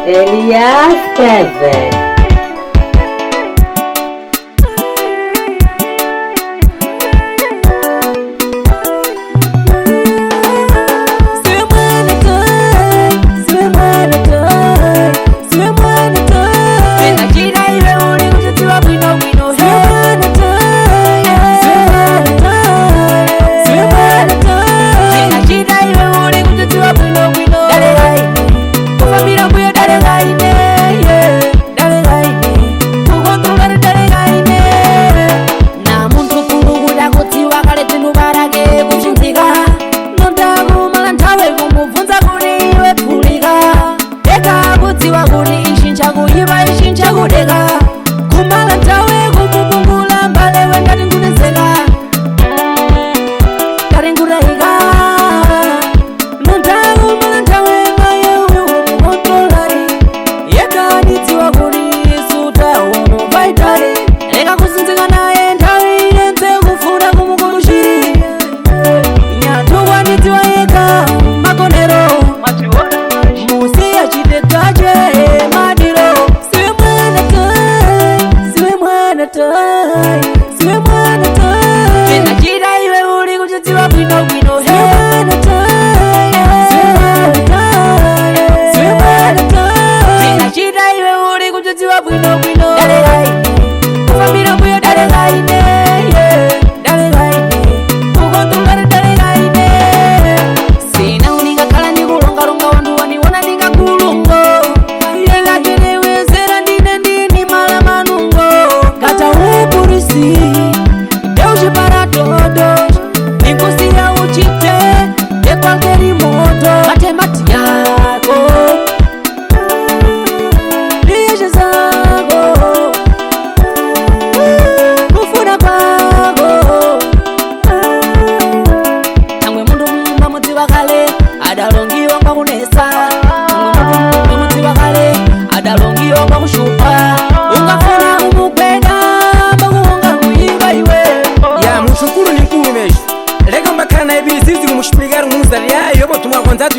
Elias Kevin.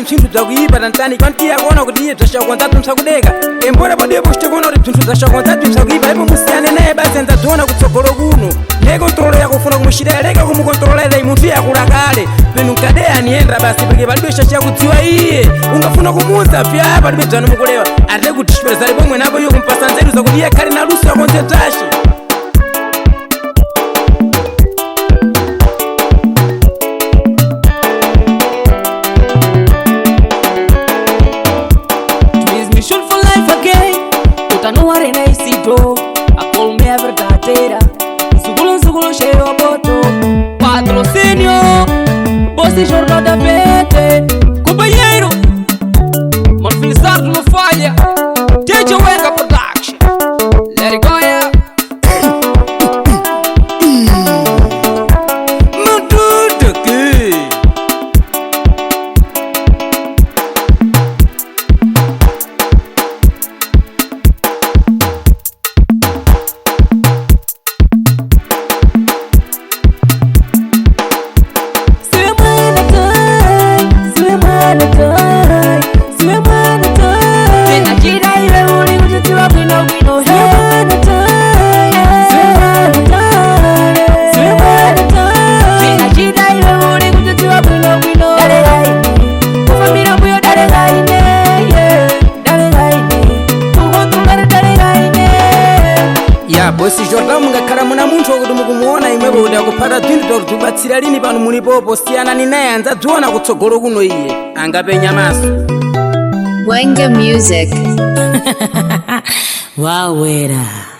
Mchintu zakuipa tantani kwanti yakona kuti iye twashakonzatu msakudeka embora padiye pochitekona kuti mchintu zashakonzatu msakuipa ipo musiyane naye basi anzadzona kutsogolo kuno nekontrolo yakufuna kumushira leka kumukontrolera imuntu yakulakale penu mkadeya aniyendra basi porque palibe shasha kudziwa iye ungafuna kumuza pya palibe dzana mukulewa ate kuti shipezali pomwe napo iyo kumpasa nzeru zakuti iye khali na luso yakonze tashi. Acolme a verdadeira Zugulo cheio a boto Patrocínio Você jornal da PT Companheiro Morfilizar não falha DJ Wenga Production Let it go, yeah. Bosi Jordan mungakhala muna munthu wakuti mukumuona imwepo kuti akupata dzinthu takuti tubatsira lini pano mulipopo siyana ni naye anzadziona kutsogolo kuno iye angapenya maso. Wenga Music. Wawera.